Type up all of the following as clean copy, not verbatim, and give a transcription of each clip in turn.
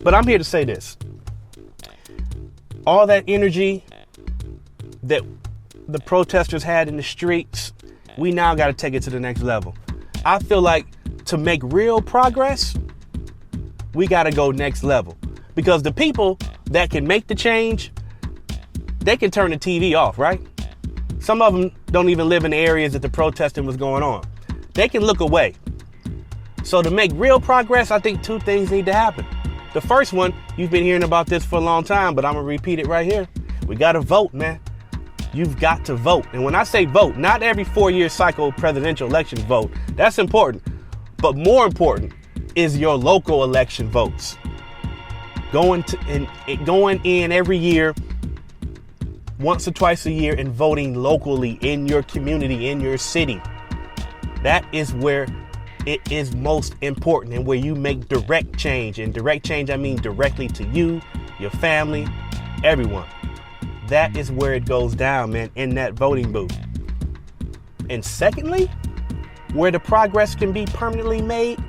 But I'm here to say this. All that energy that the protesters had in the streets, we now got to take it to the next level. I feel like to make real progress, we got to go next level. Because the people that can make the change, they can turn the TV off, right? Some of them don't even live in the areas that the protesting was going on. They can look away. So to make real progress, I think two things need to happen. The first one, you've been hearing about this for a long time, but I'm going to repeat it right here. We got to vote, man. You've got to vote. And when I say vote, not every 4-year cycle presidential election vote. That's important. But more important is your local election votes. Going in every year, once or twice a year, and voting locally in your community, in your city. That is where it is most important and where you make direct change. And direct change, I mean directly to you, your family, everyone. That is where it goes down, man, in that voting booth. And secondly, where the progress can be permanently made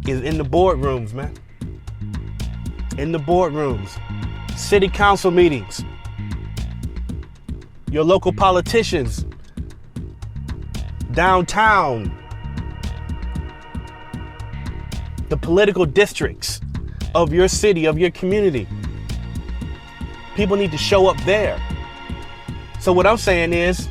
is in the boardrooms, man. In the boardrooms, city council meetings, your local politicians, downtown, the political districts of your city, of your community. People need to show up there. So what I'm saying is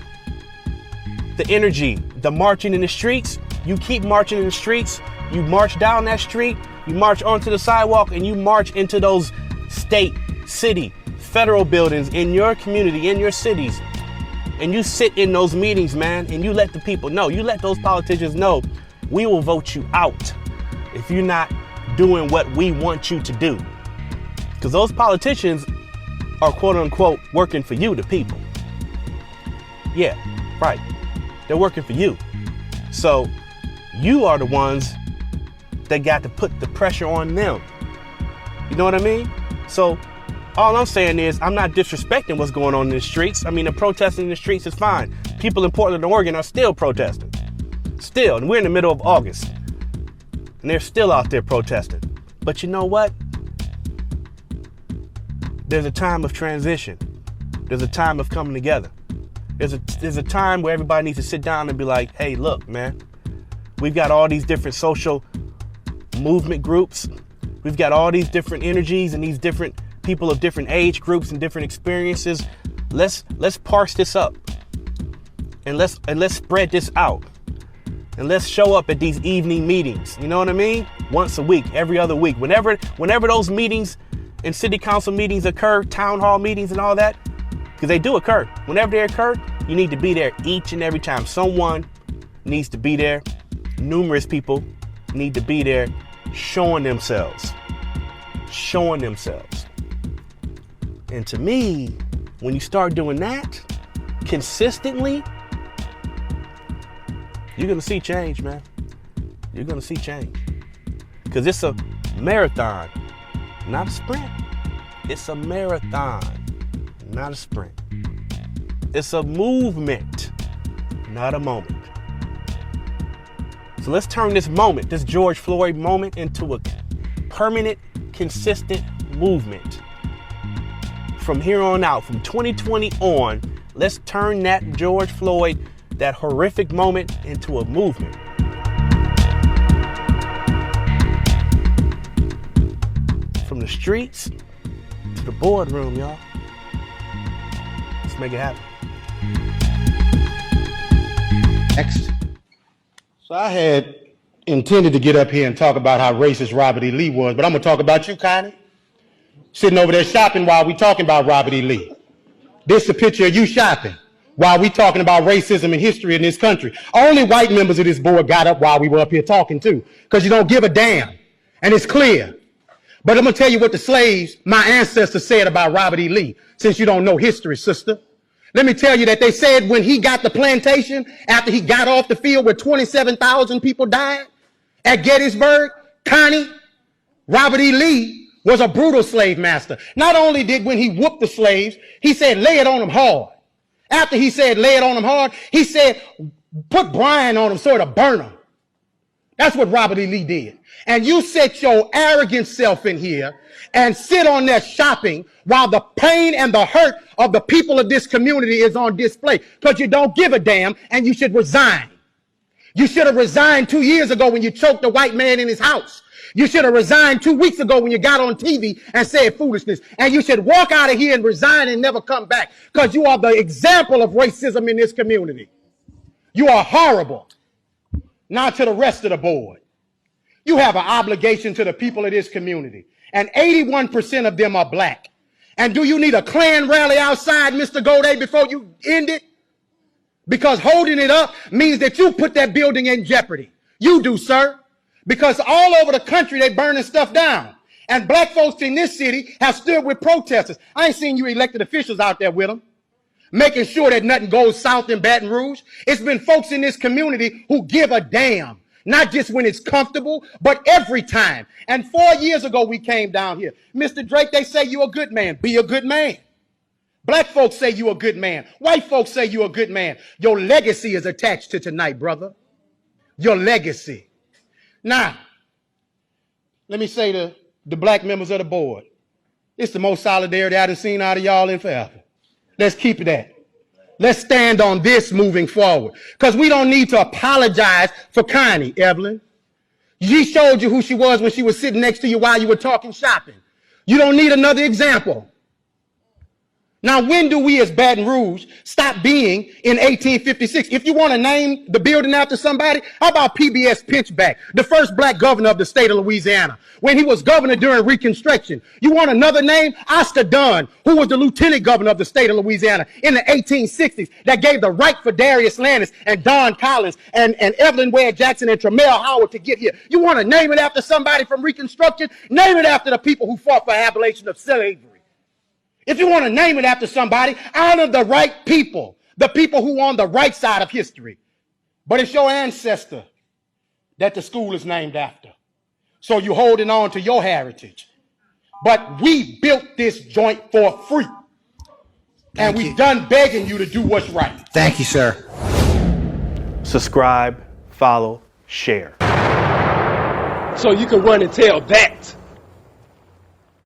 the energy, the marching in the streets, you keep marching in the streets, you march down that street, you march onto the sidewalk, and you march into those state, city, federal buildings in your community, in your cities. And you sit in those meetings, man, and you let the people know, you let those politicians know, we will vote you out if you're not doing what we want you to do. Because those politicians are quote unquote working for you, the people. Yeah, right. They're working for you. So you are the ones that got to put the pressure on them. You know what I mean? So all I'm saying is I'm not disrespecting what's going on in the streets. I mean, the protesting in the streets is fine. People in Portland, Oregon are still protesting. Still, and we're in the middle of August. And they're still out there protesting. But you know what? There's a time of transition. There's a time of coming together. There's a time where everybody needs to sit down and be like, hey, look, man, we've got all these different social movement groups. We've got all these different energies and these different people of different age groups and different experiences. Let's parse this up and let's spread this out. And let's show up at these evening meetings. You know what I mean? Once a week, every other week. Whenever those meetings and city council meetings occur, town hall meetings and all that, because they do occur. Whenever they occur, you need to be there each and every time. Someone needs to be there. Numerous people need to be there showing themselves. And to me, when you start doing that consistently, you're going to see change, man. You're going to see change. Because it's a marathon, not a sprint. It's a marathon, not a sprint. It's a movement, not a moment. So let's turn this moment, this George Floyd moment, into a permanent, consistent movement. From here on out, from 2020 on, let's turn that George Floyd, that horrific moment, into a movement. From the streets to the boardroom, y'all. Let's make it happen. Next. So I had intended to get up here and talk about how racist Robert E. Lee was, but I'm gonna talk about you, Connie. Sitting over there shopping while we talking about Robert E. Lee. This is a picture of you shopping while we talking about racism and history in this country. Only white members of this board got up while we were up here talking too, because you don't give a damn, and it's clear. But I'm gonna tell you what the slaves, my ancestors, said about Robert E. Lee, since you don't know history, sister. Let me tell you that they said when he got the plantation, after he got off the field where 27,000 people died at Gettysburg, Connie, Robert E. Lee was a brutal slave master. Not only did when he whooped the slaves, he said, lay it on them hard. After he said, lay it on them hard, he said, put brine on them so it'll burn them. That's what Robert E. Lee did. And you set your arrogant self in here and sit on there shopping while the pain and the hurt of the people of this community is on display because you don't give a damn and you should resign. You should have resigned 2 years ago when you choked a white man in his house. You should have resigned 2 weeks ago when you got on TV and said foolishness. And you should walk out of here and resign and never come back because you are the example of racism in this community. You are horrible. Now to the rest of the board. You have an obligation to the people of this community. And 81% of them are black. And do you need a Klan rally outside, Mr. Goday, before you end it? Because holding it up means that you put that building in jeopardy. You do, sir. Because all over the country, they burning stuff down. And black folks in this city have stood with protesters. I ain't seen you elected officials out there with them, making sure that nothing goes south in Baton Rouge. It's been folks in this community who give a damn, not just when it's comfortable, but every time. And 4 years ago, we came down here. Mr. Drake, they say you're a good man. Be a good man. Black folks say you're a good man. White folks say you're a good man. Your legacy is attached to tonight, brother. Your legacy. Now, let me say to the black members of the board, it's the most solidarity I done seen out of y'all in forever. Let's keep it at. Let's stand on this moving forward. Because we don't need to apologize for Connie, Evelyn. She showed you who she was when she was sitting next to you while you were talking shopping. You don't need another example. Now, when do we as Baton Rouge stop being in 1856? If you want to name the building after somebody, how about PBS Pinchback, the first black governor of the state of Louisiana, when he was governor during Reconstruction? You want another name? Oscar Dunn, who was the lieutenant governor of the state of Louisiana in the 1860s, that gave the right for Darius Landis and Don Collins and Evelyn Ware Jackson and Tremel Howard to get here. You want to name it after somebody from Reconstruction? Name it after the people who fought for abolition of slavery. If you want to name it after somebody, honor the right people, the people who are on the right side of history. But it's your ancestor that the school is named after. So you're holding on to your heritage. But we built this joint for free. And we've done begging you to do what's right. Thank you, sir. Subscribe, follow, share. So you can run and tell that